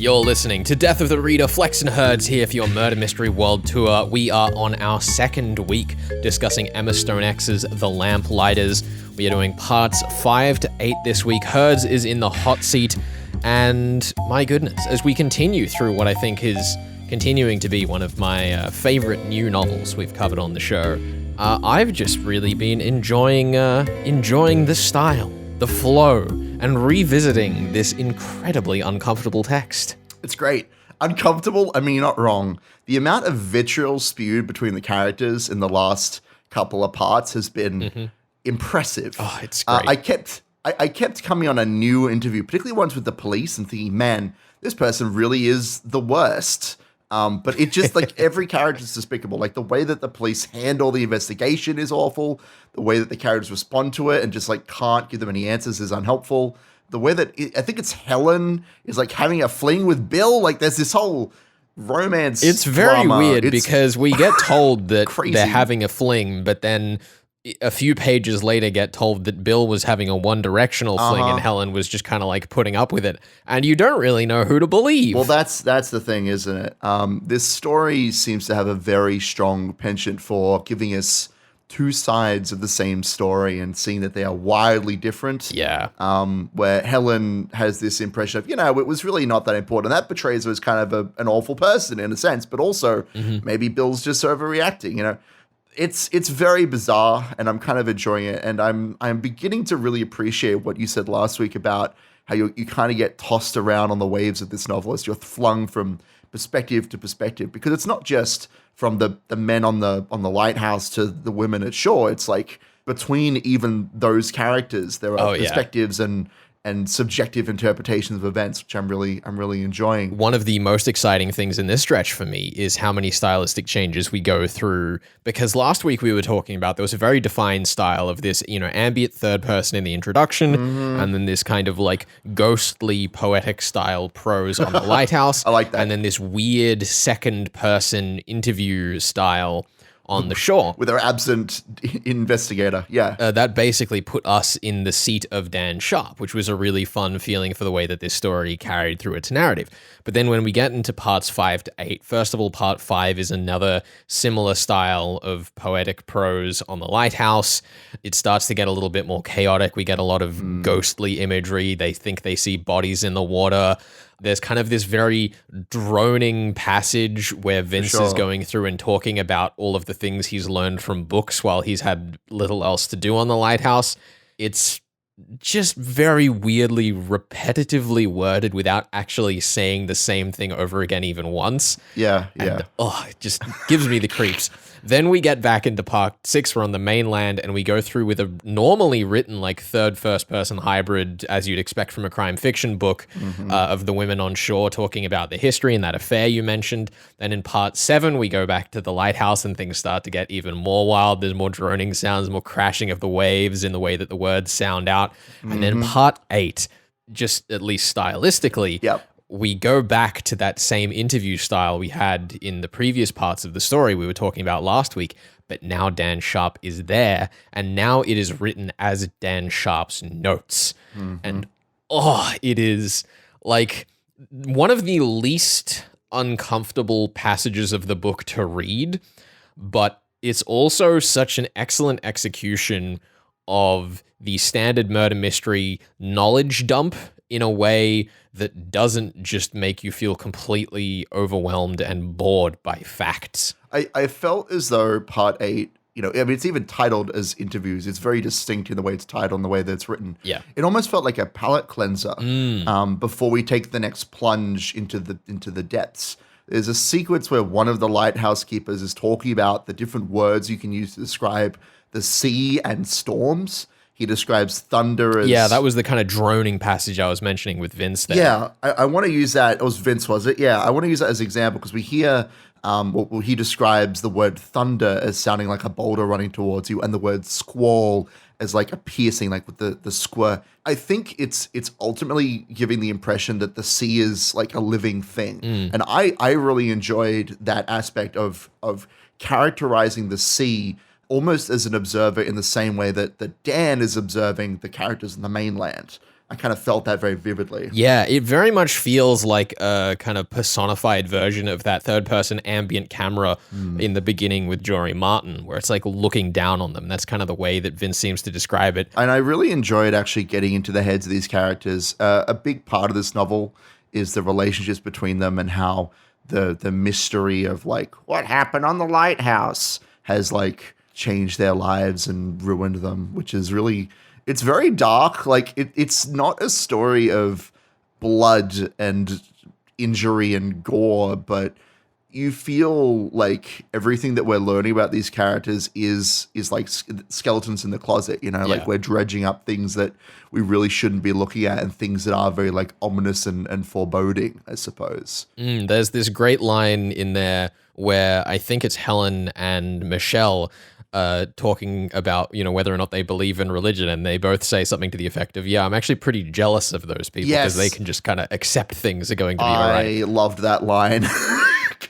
You're listening to Death of the Reader. Flex and Herds here for your Murder Mystery World Tour. We are on our second week discussing Emma Stonex's The Lamplighters. We are doing parts 5 to 8 this week. Herds is in the hot seat, and my goodness, as we continue through what I think is continuing to be one of my favorite new novels we've covered on the show, I've just really been enjoying the style, the flow, and revisiting this incredibly uncomfortable text. It's great. Uncomfortable, I mean, you're not wrong. The amount of vitriol spewed between the characters in the last couple of parts has been impressive. Oh, it's great. I kept coming on a new interview, particularly ones with the police, and thinking, man, this person really is the worst. But it just, like, every character is despicable. Like, the way that the police handle the investigation is awful. The way that the characters respond to it and just, like, can't give them any answers is unhelpful. The way that, I think it's Helen is, like, having a fling with Bill. Like, there's this whole romance It's very drama. weird because we get told that Crazy. they're having a fling, but then a few pages later get told that Bill was having a one-directional fling and Helen was just kind of like putting up with it. And you don't really know who to believe. Well, that's the thing, isn't it? This story seems to have a very strong penchant for giving us two sides of the same story and seeing that they are wildly different. Yeah. Where Helen has this impression of, it was really not that important. And that portrays her as kind of an awful person in a sense, but also maybe Bill's just overreacting, It's very bizarre, and I'm kind of enjoying it. And I'm beginning to really appreciate what you said last week about how you kind of get tossed around on the waves of this novel as you're flung from perspective to perspective, because it's not just from the men on the lighthouse to the women at shore. It's like between even those characters, there are perspectives and subjective interpretations of events, which I'm really enjoying. One of the most exciting things in this stretch for me is how many stylistic changes we go through, because last week we were talking about there was a very defined style of this, ambient third person in the introduction, and then this kind of like ghostly poetic style prose on the lighthouse. I like that. And then this weird second person interview style on the shore. With our absent investigator, yeah. That basically put us in the seat of Dan Sharp, which was a really fun feeling for the way that this story carried through its narrative. But then when we get into parts 5 to 8, first of all, part 5 is another similar style of poetic prose on the lighthouse. It starts to get a little bit more chaotic. We get a lot of ghostly imagery. They think they see bodies in the water. There's kind of this very droning passage where Vince is going through and talking about all of the things he's learned from books while he's had little else to do on the lighthouse. It's just very weirdly, repetitively worded without actually saying the same thing over again even once. Yeah. It just gives me the creeps. Then we get back into part 6. We're on the mainland, and we go through with a normally written like third first person hybrid, as you'd expect from a crime fiction book, of the women on shore talking about the history and that affair you mentioned. Then in part 7, we go back to the lighthouse and things start to get even more wild. There's more droning sounds, more crashing of the waves in the way that the words sound out. And then part 8, just at least stylistically, we go back to that same interview style we had in the previous parts of the story we were talking about last week, but now Dan Sharp is there, and now it is written as Dan Sharp's notes. And it is like one of the least uncomfortable passages of the book to read, but it's also such an excellent execution of the standard murder mystery knowledge dump in a way that doesn't just make you feel completely overwhelmed and bored by facts. I felt as though part 8, it's even titled as interviews. It's very distinct in the way it's titled and the way that it's written. Yeah. It almost felt like a palate cleanser before we take the next plunge into the depths. There's a sequence where one of the lighthouse keepers is talking about the different words you can use to describe the sea and storms. He describes thunder as... Yeah, that was the kind of droning passage I was mentioning with Vince there. Yeah, I want to use that. It was Vince, was it? Yeah, I want to use that as an example because we hear... he describes the word thunder as sounding like a boulder running towards you, and the word squall as like a piercing, like with the squir. I think it's ultimately giving the impression that the sea is like a living thing. And I really enjoyed that aspect of characterizing the sea almost as an observer in the same way that Dan is observing the characters in the mainland. I kind of felt that very vividly. Yeah, it very much feels like a kind of personified version of that third-person ambient camera in the beginning with Jory Martin, where it's like looking down on them. That's kind of the way that Vince seems to describe it. And I really enjoyed actually getting into the heads of these characters. A big part of this novel is the relationships between them and how the mystery of like what happened on the lighthouse has like changed their lives and ruined them, which is really... It's very dark. Like it's not a story of blood and injury and gore, but you feel like everything that we're learning about these characters is like skeletons in the closet, like we're dredging up things that we really shouldn't be looking at and things that are very like ominous and foreboding, I suppose. There's this great line in there where I think it's Helen and Michelle talking about, whether or not they believe in religion, and they both say something to the effect of, I'm actually pretty jealous of those people because they can just kind of accept things are going to be all right. I loved that line.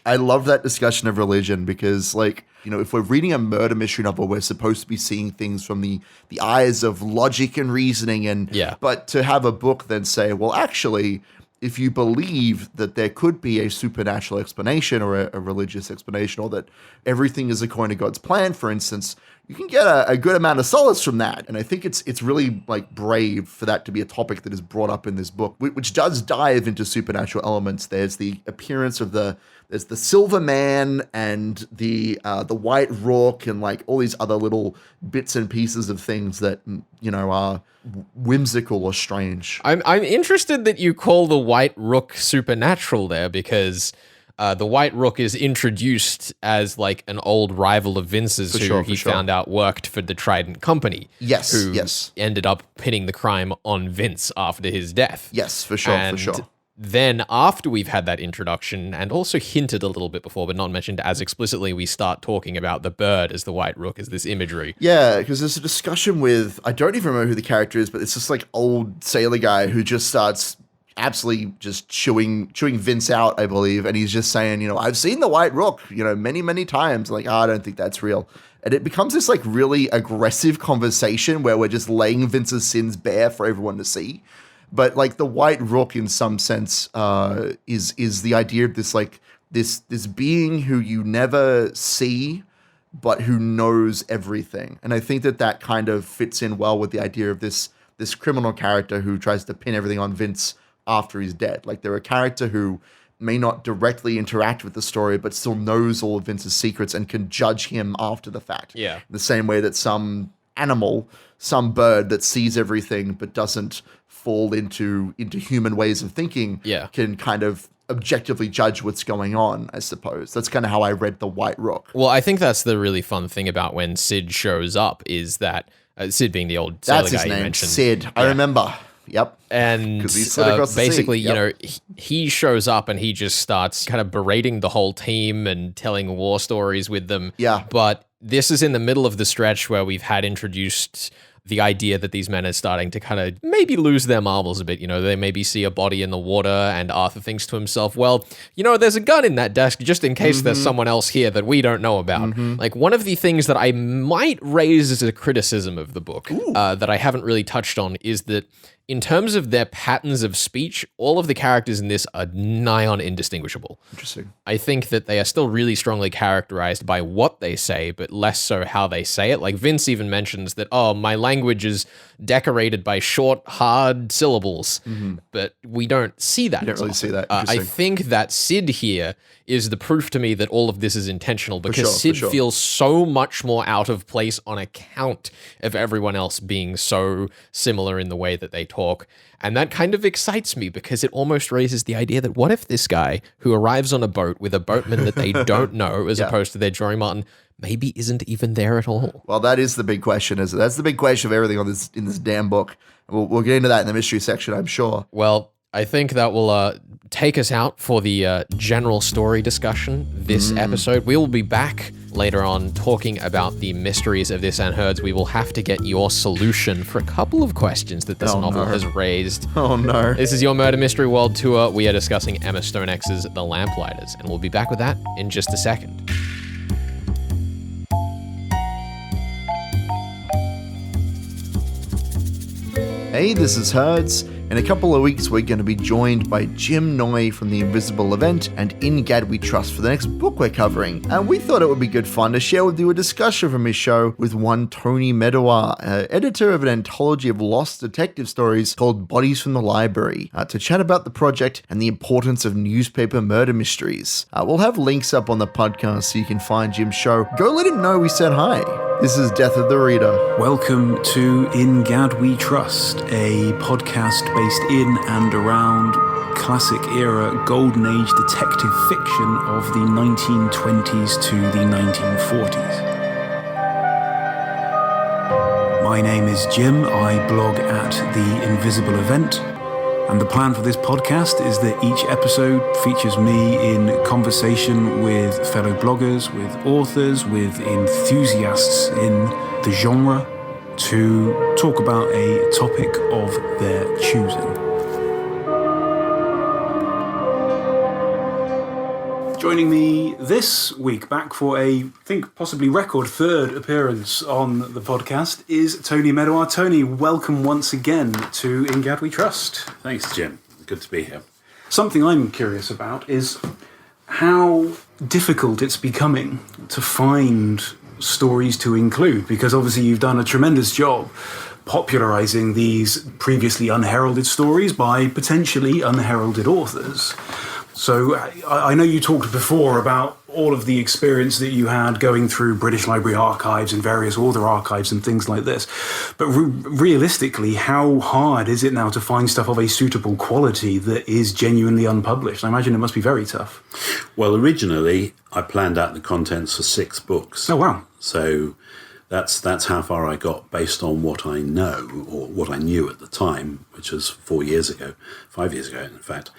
I love that discussion of religion because, if we're reading a murder mystery novel, we're supposed to be seeing things from the eyes of logic and reasoning, but to have a book then say, well, actually, if you believe that there could be a supernatural explanation or a religious explanation, or that everything is according to God's plan, for instance, you can get a good amount of solace from that. And I think it's really like brave for that to be a topic that is brought up in this book, which does dive into supernatural elements. There's the appearance of there's the Silver Man and the White Rook and like all these other little bits and pieces of things that, are whimsical or strange. I'm interested that you call the White Rook supernatural there, because the White Rook is introduced as like an old rival of Vince's who he found out worked for the Trident Company. Yes, who ended up pinning the crime on Vince after his death. Yes, for sure. Then after we've had that introduction, and also hinted a little bit before, but not mentioned as explicitly, we start talking about the bird as the White Rook, as this imagery. Yeah, because there's a discussion with, I don't even remember who the character is, but it's this like old sailor guy who just starts absolutely just chewing Vince out, I believe. And he's just saying, I've seen the White Rook, many, many times. Like, I don't think that's real. And it becomes this like really aggressive conversation where we're just laying Vince's sins bare for everyone to see. But like the White Rook, in some sense, is the idea of this like this being who you never see, but who knows everything. And I think that kind of fits in well with the idea of this criminal character who tries to pin everything on Vince after he's dead. Like they're a character who may not directly interact with the story, but still knows all of Vince's secrets and can judge him after the fact. Yeah. In the same way that some animal, some bird that sees everything but doesn't fall into human ways of thinking can kind of objectively judge what's going on, I suppose. That's kind of how I read the White Rook. Well, I think that's the really fun thing about when Sid shows up is that, Sid being the old sailor guy you mentioned. Sid. I remember. Yep. And basically, he shows up and he just starts kind of berating the whole team and telling war stories with them. Yeah. But this is in the middle of the stretch where we've had introduced the idea that these men are starting to kind of maybe lose their marbles a bit. They maybe see a body in the water, and Arthur thinks to himself, well, there's a gun in that desk just in case there's someone else here that we don't know about. Like one of the things that I might raise as a criticism of the book that I haven't really touched on is that in terms of their patterns of speech, all of the characters in this are nigh on indistinguishable. Interesting. I think that they are still really strongly characterized by what they say, but less so how they say it. Like Vince even mentions that, my language is decorated by short, hard syllables, but we don't see that. You don't really see that. I think that Sid here is the proof to me that all of this is intentional, because Sid feels so much more out of place on account of everyone else being so similar in the way that they talk. And that kind of excites me, because it almost raises the idea that what if this guy who arrives on a boat with a boatman that they don't know, as opposed to their Jory Martin, maybe isn't even there at all? Well, that is the big question, isn't it? That's the big question of everything in this damn book. We'll get into that in the mystery section, I'm sure. Well, I think that will take us out for the general story discussion this episode. We will be back later on talking about the mysteries of this and Herds. We will have to get your solution for a couple of questions that this novel has raised. Oh no. This is your Murder Mystery World Tour. We are discussing Emma Stonex's The Lamplighters, and we'll be back with that in just a second. Hey, this is Herds. In a couple of weeks, we're going to be joined by Jim Noy from The Invisible Event and In GAD We Trust for the next book we're covering. And we thought it would be good fun to share with you a discussion from his show with one Tony Medawar, editor of an anthology of lost detective stories called Bodies from the Library, to chat about the project and the importance of newspaper murder mysteries. We'll have links up on the podcast so you can find Jim's show. Go let him know we said hi. This is Death of the Reader. Welcome to In GAD We Trust, a podcast based in and around classic era golden age detective fiction of the 1920s to the 1940s. My name is Jim. I blog at The Invisible Event. And the plan for this podcast is that each episode features me in conversation with fellow bloggers, with authors, with enthusiasts in the genre to talk about a topic of their choosing. Joining me this week, back for I think possibly record third appearance on the podcast, is Tony Medawar. Tony, welcome once again to In GAD We Trust. Thanks, Jim. Good to be here. Something I'm curious about is how difficult it's becoming to find stories to include, because obviously you've done a tremendous job popularizing these previously unheralded stories by potentially unheralded authors. So I know you talked before about all of the experience that you had going through British Library archives and various author archives and things like this. But realistically, how hard is it now to find stuff of a suitable quality that is genuinely unpublished? I imagine it must be very tough. Well, originally, I planned out the contents for 6 books. Oh, wow. So that's how far I got based on what I know, or what I knew at the time, which was 5 years ago, in fact.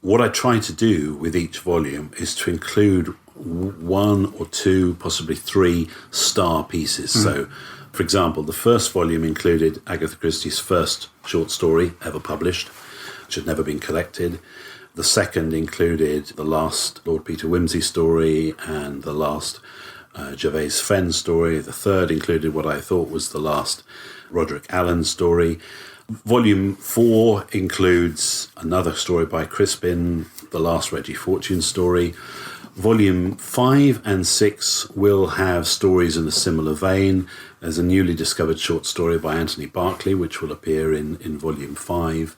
What I try to do with each volume is to include 1 or 2, possibly 3 star pieces. So, for example, the first volume included Agatha Christie's first short story ever published, which had never been collected. The second included the last Lord Peter Wimsey story and the last Gervais Fenn story. The third included what I thought was the last Roderick Allen story. Volume 4 includes another story by Crispin, the last Reggie Fortune story. Volume 5 and 6 will have stories in a similar vein. There's a newly discovered short story by Anthony Berkeley, which will appear in Volume 5.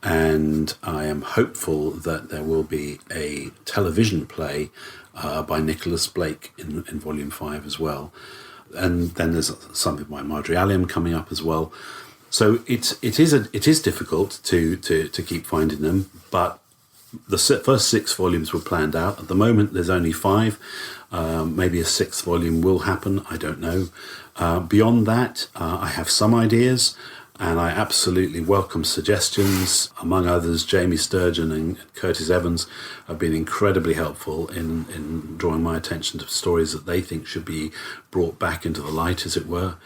And I am hopeful that there will be a television play by Nicholas Blake in Volume 5 as well. And then there's something by Marjorie Alliam coming up as well. So it is difficult to keep finding them, but the first 6 volumes were planned out. At the moment, there's only 5. Maybe a 6th volume will happen. I don't know. Beyond that, I have some ideas, and I absolutely welcome suggestions. Among others, Jamie Sturgeon and Curtis Evans have been incredibly helpful in drawing my attention to stories that they think should be brought back into the light, as it were.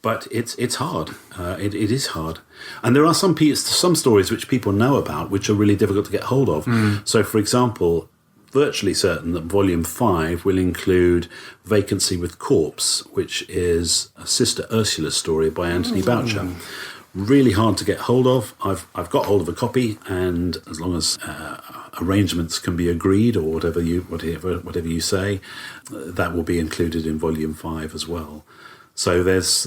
But it's hard. It is hard. And there are some stories which people know about which are really difficult to get hold of. So, for example, virtually certain that Volume 5 will include Vacancy with Corpse, which is a Sister Ursula story by Anthony Boucher. Really hard to get hold of. I've got hold of a copy, and as long as arrangements can be agreed, or whatever you say, that will be included in Volume 5 as well. So there's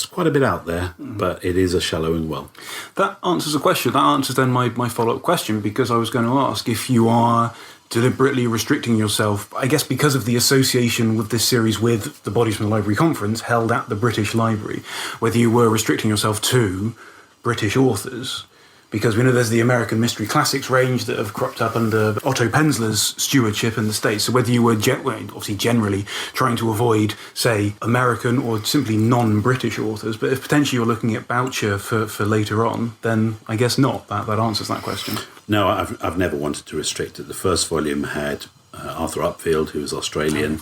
quite a bit out there, but it is a shallowing well. That answers a question. That answers then my follow-up question, because I was going to ask if you are deliberately restricting yourself, I guess because of the association with this series with the Bodies from the Library conference held at the British Library, whether you were restricting yourself to British authors. Because we know there's the American Mystery Classics range that have cropped up under Otto Penzler's stewardship in the States. So whether you were obviously generally trying to avoid, say, American or simply non-British authors, but if potentially you're looking at Boucher for later on, then I guess not. That answers that question. No, I've never wanted to restrict it. The first volume had Arthur Upfield, who was Australian.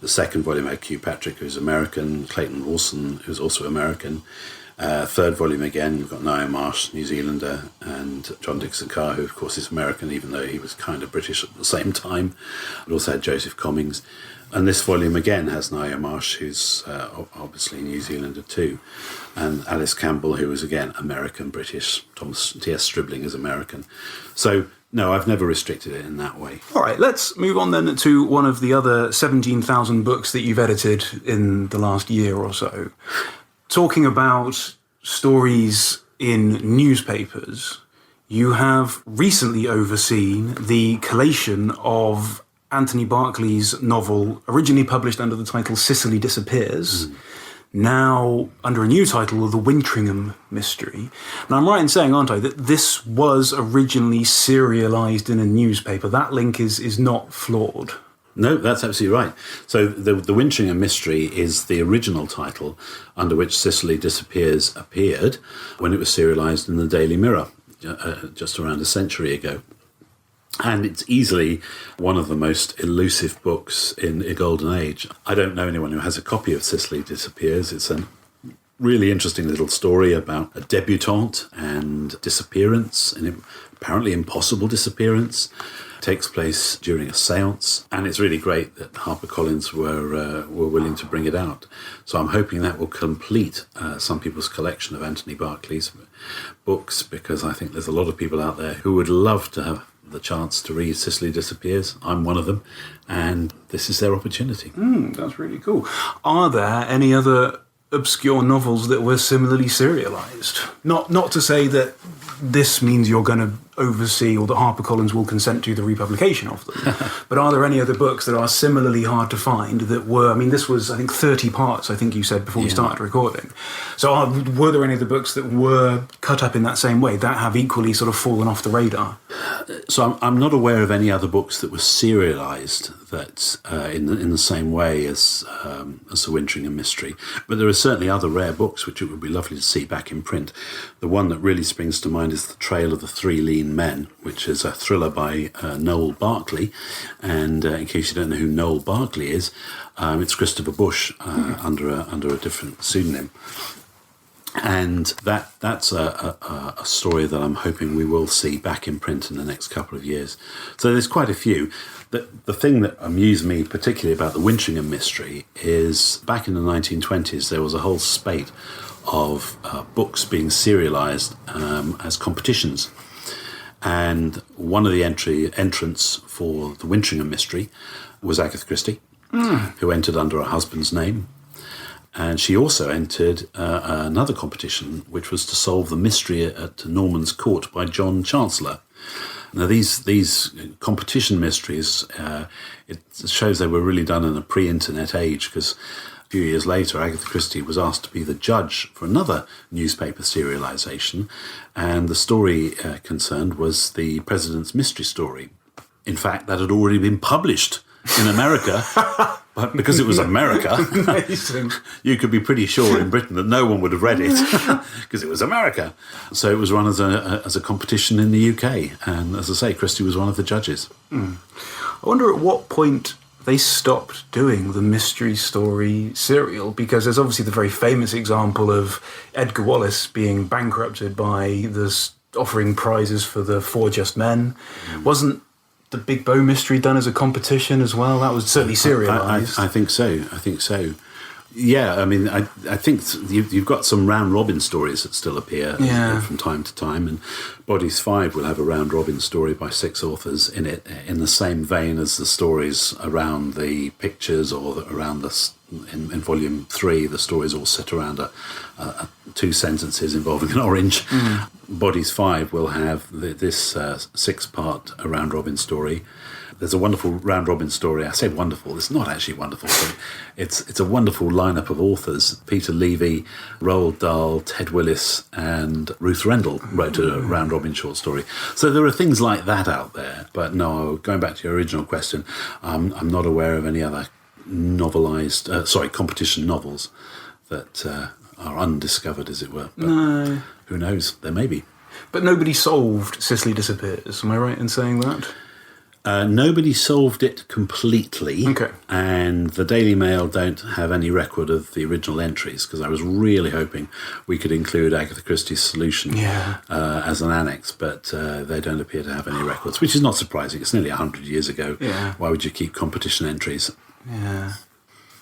The second volume had Q Patrick, who's American, Clayton Rawson, who's also American. Third volume again, we've got Niall Marsh, New Zealander, and John Dixon Carr, who of course is American, even though he was kind of British at the same time. It also had Joseph Commings. And this volume again has Niall Marsh, who's obviously New Zealander too, and Alice Campbell, who was again American, British. Thomas T.S. Stribling is American. So, no, I've never restricted it in that way. All right, let's move on then to one of the other 17,000 books that you've edited in the last year or so. Talking about stories in newspapers, you have recently overseen the collation of Anthony Berkeley's novel, originally published under the title Cicely Disappears, now under a new title, The Wintringham Mystery. Now, I'm right in saying, aren't I, that this was originally serialised in a newspaper. That link is not flawed. No, that's absolutely right. So the Wintringham Mystery is the original title under which Cicely Disappears appeared when it was serialised in the Daily Mirror just around a century ago. And it's easily one of the most elusive books in a golden age. I don't know anyone who has a copy of Cicely Disappears. It's a really interesting little story about a debutante and disappearance, an apparently impossible disappearance. It takes place during a séance, and it's really great that HarperCollins were willing to bring it out. So I'm hoping that will complete some people's collection of Anthony Berkeley's books, because I think there's a lot of people out there who would love to have the chance to read Cicely Disappears. I'm one of them, and this is their opportunity. That's really cool. Are there any other obscure novels that were similarly serialised? Not to say that this means you're going to oversee or that HarperCollins will consent to the republication of them, but are there any other books that are similarly hard to find that were, I mean, this was, I think, 30 parts, I think you said before we started recording. So were there any of the books that were cut up in that same way that have equally sort of fallen off the radar? So I'm not aware of any other books that were serialised that in the same way as The Wintringham Mystery, but there are certainly other rare books which it would be lovely to see back in print. The one that really springs to mind is The Trail of the Three Lean Men, which is a thriller by Noel Barkley. And in case you don't know who Noel Barkley is, it's Christopher Bush under a different pseudonym. And that's a story that I'm hoping we will see back in print in the next couple of years. So there's quite a few. The thing that amused me particularly about the Wintringham Mystery is back in the 1920s there was a whole spate of books being serialised as competitions. And one of the entrants for the Wintringham Mystery was Agatha Christie, who entered under her husband's name. And she also entered another competition, which was to solve the mystery at Norman's Court by John Chancellor. Now, these competition mysteries, it shows they were really done in a pre-internet age, because a few years later, Agatha Christie was asked to be the judge for another newspaper serialisation, and the story concerned was the President's Mystery Story. In fact, that had already been published in America, but because it was America, Amazing. You could be pretty sure in Britain that no one would have read it because it was America. So it was run as a competition in the UK, and as I say, Christie was one of the judges. I wonder at what point they stopped doing the mystery story serial, because there's obviously the very famous example of Edgar Wallace being bankrupted by this offering prizes for the Four Just Men. Wasn't the Big Bow Mystery done as a competition as well? That was certainly serialised. I think so. Yeah, I mean, I think you've got some round robin stories that still appear from time to time, and Bodies 5 will have a round robin story by 6 authors in it, in the same vein as the stories around the pictures or around in volume 3, the stories all set around two sentences involving an orange. Bodies 5 will have this 6-part round robin story. There's a wonderful round robin story. I say wonderful, it's not actually wonderful, but it's a wonderful lineup of authors. Peter Levy, Roald Dahl, Ted Willis, and Ruth Rendell wrote a round robin short story. So there are things like that out there. But no, going back to your original question, I'm not aware of any other competition novels that are undiscovered, as it were. But No. who knows? There may be. But nobody solved Cicely Disappears. Am I right in saying that? Nobody solved it completely. Okay. And the Daily Mail don't have any record of the original entries, because I was really hoping we could include Agatha Christie's solution as an annex, but they don't appear to have any records, which is not surprising. It's nearly 100 years ago. Yeah. Why would you keep competition entries? Yeah.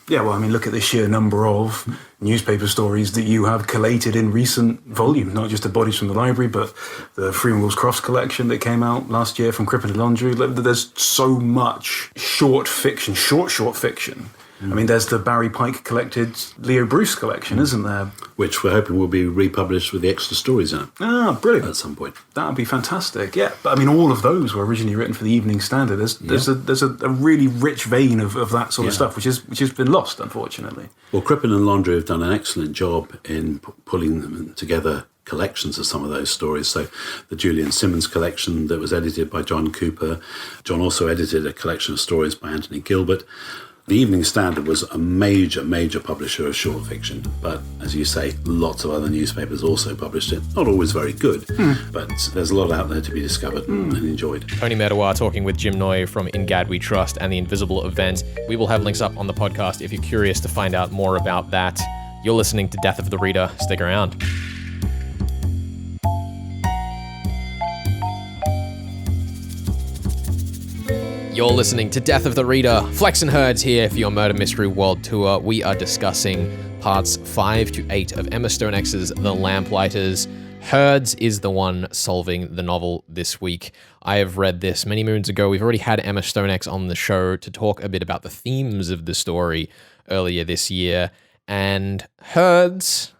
Yeah, well, I mean, look at the sheer number of newspaper stories that you have collated in recent volumes, not just the Bodies from the Library, but the Freeman Wills Crofts collection that came out last year from Crippen and Laundry. There's so much short fiction. I mean, there's the Barry Pike collected Leo Bruce collection, isn't there? Which we're hoping will be republished with the extra stories in it. Ah, brilliant. At some point. That would be fantastic, yeah. But I mean, all of those were originally written for the Evening Standard. There's a really rich vein of that sort of stuff, which has been lost, unfortunately. Well, Crippen and Laundry have done an excellent job in pulling them together collections of some of those stories. So the Julian Simmons collection that was edited by John Cooper. John also edited a collection of stories by Anthony Gilbert. The Evening Standard was a major publisher of short fiction, but as you say, lots of other newspapers also published it. Not always very good, but there's a lot out there to be discovered and enjoyed. Tony Medawar talking with Jim Noy from In GAD We Trust and the Invisible Event. We will have links up on the podcast if you're curious to find out more about that. You're listening to Death of the Reader. Stick around. You're listening to Death of the Reader. Flex and Herds here for your Murder Mystery World Tour. We are discussing parts 5 to 8 of Emma Stonex's The Lamplighters. Herds is the one solving the novel this week. I have read this many moons ago. We've already had Emma Stonex on the show to talk a bit about the themes of the story earlier this year. And Herds,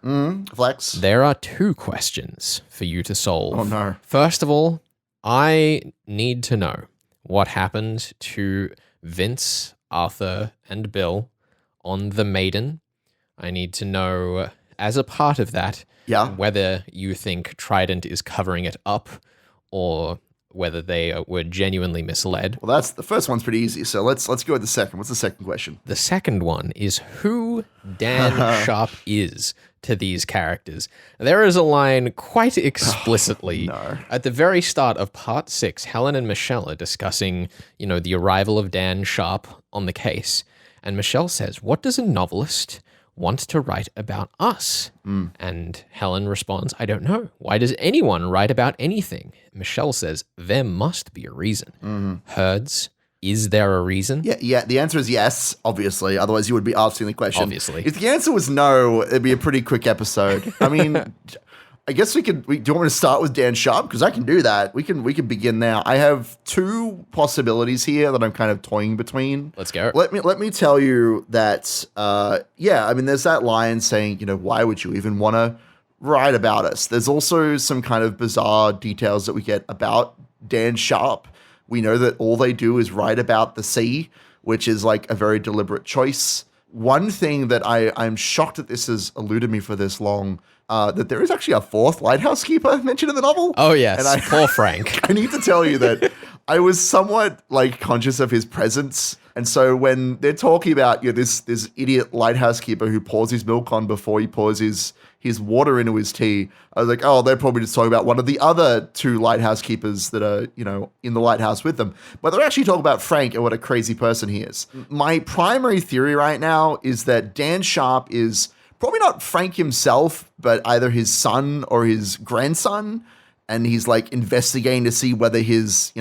Flex. there are 2 questions for you to solve. Oh, no. First of all, I need to know what happened to Vince, Arthur, and Bill on the Maiden. I need to know, as a part of that, whether you think Trident is covering it up or whether they were genuinely misled. Well, that's the first one's pretty easy. So let's go with the second. What's the second question? The second one is who Dan Sharp is to these characters. There is a line quite explicitly at the very start of part 6. Helen and Michelle are discussing, the arrival of Dan Sharp on the case. And Michelle says, "What does a novelist want to write about us?" And Helen responds, "I don't know. Why does anyone write about anything?" Michelle says, "There must be a reason." Herds, is there a reason? Yeah. The answer is yes, obviously. Otherwise, you would be asking the question. Obviously. If the answer was no, it'd be a pretty quick episode. I mean, I guess do you want me to start with Dan Sharp? Because I can do that. We can begin now. I have 2 possibilities here that I'm kind of toying between. Let's go. Let me tell you that, there's that line saying, why would you even want to write about us? There's also some kind of bizarre details that we get about Dan Sharp. We know that all they do is write about the sea, which is like a very deliberate choice. One thing that I'm shocked that this has eluded me for this long, that there is actually a 4th lighthouse keeper mentioned in the novel. Oh, yes. And poor Frank. I need to tell you that I was somewhat conscious of his presence. And so when they're talking about this idiot lighthouse keeper who pours his milk on before he pours his water into his tea, I was like, oh, they're probably just talking about one of the other 2 lighthouse keepers that are, in the lighthouse with them. But they're actually talking about Frank and what a crazy person he is. My primary theory right now is that Dan Sharp is probably not Frank himself, but either his son or his grandson. And he's investigating to see whether his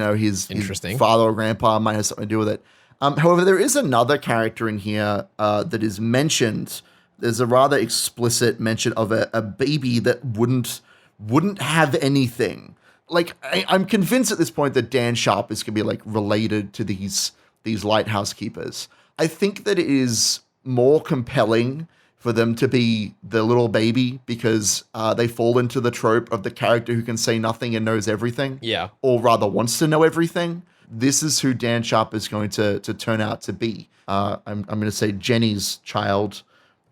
father or grandpa might have something to do with it. However, there is another character in here that is mentioned. There's a rather explicit mention of a baby that wouldn't have anything. I'm convinced at this point that Dan Sharp is going to be related to these lighthouse keepers. I think that it is more compelling for them to be the little baby because they fall into the trope of the character who can say nothing and knows everything. Yeah. Or rather wants to know everything. This is who Dan Sharp is going to turn out to be. I'm going to say Jenny's child.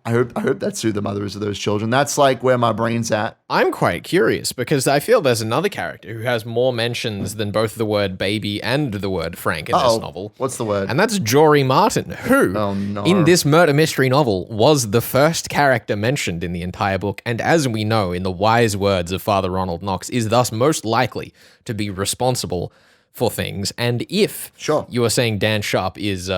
I hope that's who the mother is of those children. That's where my brain's at. I'm quite curious because I feel there's another character who has more mentions than both the word baby and the word Frank in this novel. What's the word? And that's Jory Martin, who, in this murder mystery novel, was the first character mentioned in the entire book, and as we know, in the wise words of Father Ronald Knox, is thus most likely to be responsible for things. And if Sure. you are saying Dan Sharp is,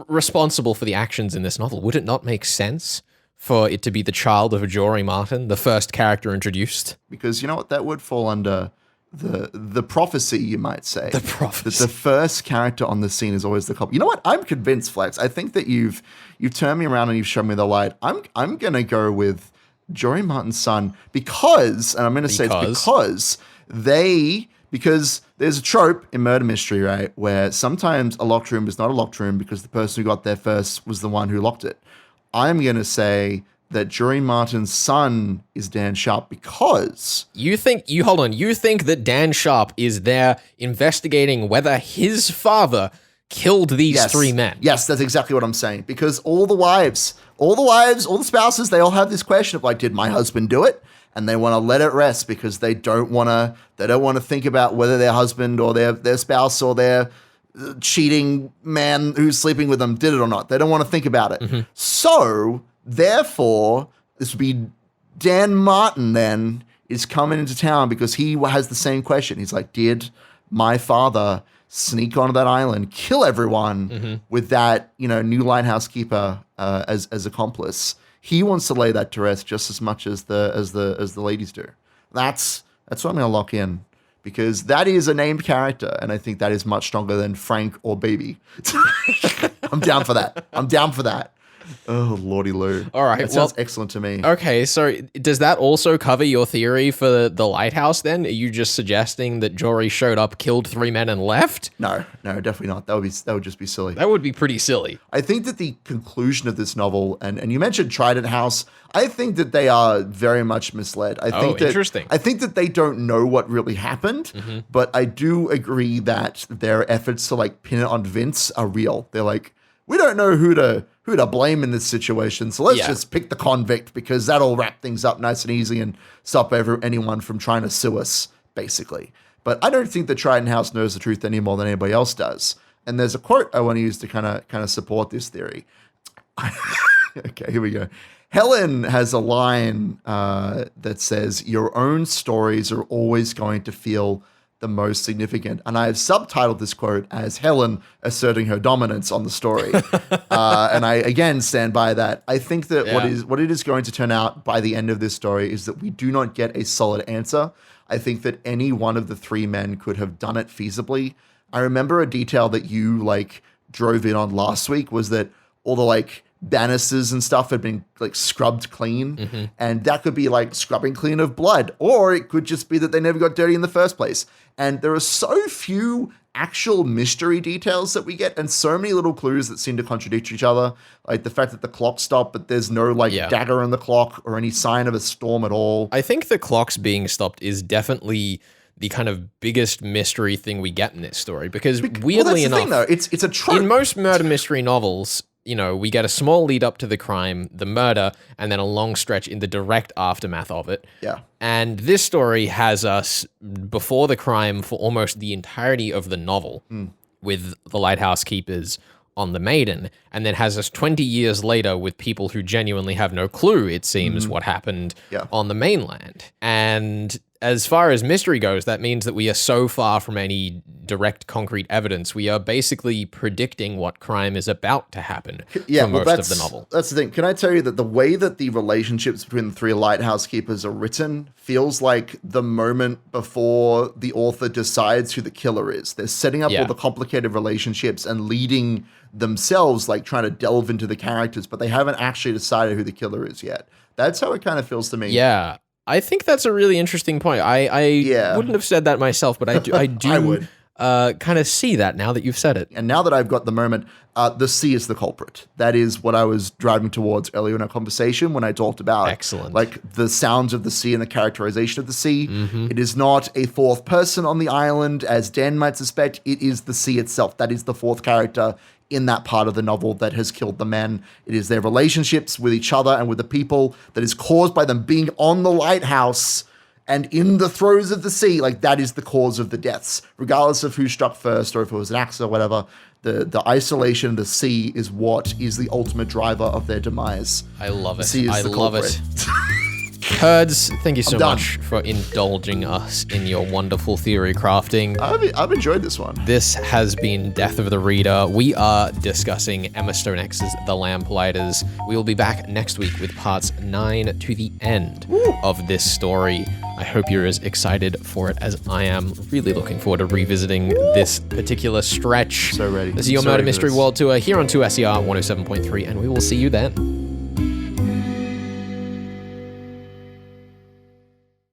responsible for the actions in this novel, would it not make sense for it to be the child of Jory Martin, the first character introduced? Because you know what? That would fall under the prophecy, you might say. The prophecy. That the first character on the scene is always the culprit. You know what? I'm convinced, Flex. I think that you've turned me around and you've shown me the light. I'm going to go with Jory Martin's son because, and I'm going to say it's because there's a trope in murder mystery, right, where sometimes a locked room is not a locked room because the person who got there first was the one who locked it. I'm going to say that Jory Martin's son is Dan Sharp because... You think that Dan Sharp is there investigating whether his father killed these three men? Yes, that's exactly what I'm saying. Because all the spouses, they all have this question of like, did my husband do it? And they want to let it rest because they don't want to think about whether their husband or their spouse or their cheating man who's sleeping with them did it or not. They don't want to think about it. Mm-hmm. So, therefore, this would be Dan Martin then is coming into town because he has the same question. He's like, did my father sneak onto that island, kill everyone with that, new lighthouse keeper as accomplice? He wants to lay that to rest just as much as the ladies do. That's what I'm going to lock in because that is a named character, and I think that is much stronger than Frank or Baby. I'm down for that. Oh, Lordy Lou. All right. That sounds excellent to me. Okay, so does that also cover your theory for the lighthouse then? Are you just suggesting that Jory showed up, killed three men, and left? No, definitely not. That would just be silly. That would be pretty silly. I think that the conclusion of this novel, and you mentioned Trident House, I think that they are very much misled. Interesting. I think that they don't know what really happened, but I do agree that their efforts to like pin it on Vince are real. They're like, we don't know who to blame in this situation, so let's just pick the convict because that'll wrap things up nice and easy and stop anyone from trying to sue us, basically. But I don't think that Trident House knows the truth any more than anybody else does. And there's a quote I want to use to kind of support this theory. Okay, here we go. Helen has a line that says, "Your own stories are always going to feel the most significant." And I have subtitled this quote as Helen asserting her dominance on the story. And I, again, stand by that. I think that what it is going to turn out by the end of this story is that we do not get a solid answer. I think that any one of the three men could have done it feasibly. I remember a detail that you drove in on last week was that all the banisters and stuff had been scrubbed clean, and that could be scrubbing clean of blood, or it could just be that they never got dirty in the first place. And there are so few actual mystery details that we get, and so many little clues that seem to contradict each other, like the fact that the clock stopped, but there's no dagger in the clock or any sign of a storm at all. I think the clocks being stopped is definitely the kind of biggest mystery thing we get in this story, because weirdly enough, thing, though. It's a trope. In most murder mystery novels, we get a small lead up to the crime, the murder, and then a long stretch in the direct aftermath of it. Yeah. And this story has us before the crime for almost the entirety of the novel, with the lighthouse keepers on the Maiden, and then has us 20 years later with people who genuinely have no clue, it seems, what happened on the mainland. And as far as mystery goes, that means that we are so far from any direct concrete evidence. We are basically predicting what crime is about to happen for most of the novel. That's the thing. Can I tell you that the way that the relationships between the three lighthouse keepers are written feels like the moment before the author decides who the killer is. They're setting up all the complicated relationships and leading themselves, trying to delve into the characters, but they haven't actually decided who the killer is yet. That's how it kind of feels to me. Yeah. I think that's a really interesting point. I wouldn't have said that myself, but I do I would. Kind of see that now that you've said it. And now that I've got the moment, the sea is the culprit. That is what I was driving towards earlier in our conversation when I talked about the sounds of the sea and the characterization of the sea. It is not a fourth person on the island, as Dan might suspect. It is the sea itself. That is the fourth character in that part of the novel that has killed the men. It is their relationships with each other and with the people that is caused by them being on the lighthouse and in the throes of the sea. That is the cause of the deaths, regardless of who struck first or if it was an axe or whatever. The isolation of the sea is what is the ultimate driver of their demise. I love it. The sea is the love culprit. it. Kurds, thank you so done. much for indulging us in your wonderful theory crafting. I've enjoyed this one. This has been Death of the Reader. We are discussing Emma Stonex's The Lamplighters. We will be back next week with parts 9 to the end of this story. I hope you're as excited for it as I am. Really looking forward to revisiting this particular stretch. So ready. This is your So Murder ready for Mystery this. World Tour here on 2SER 107.3, and we will see you then.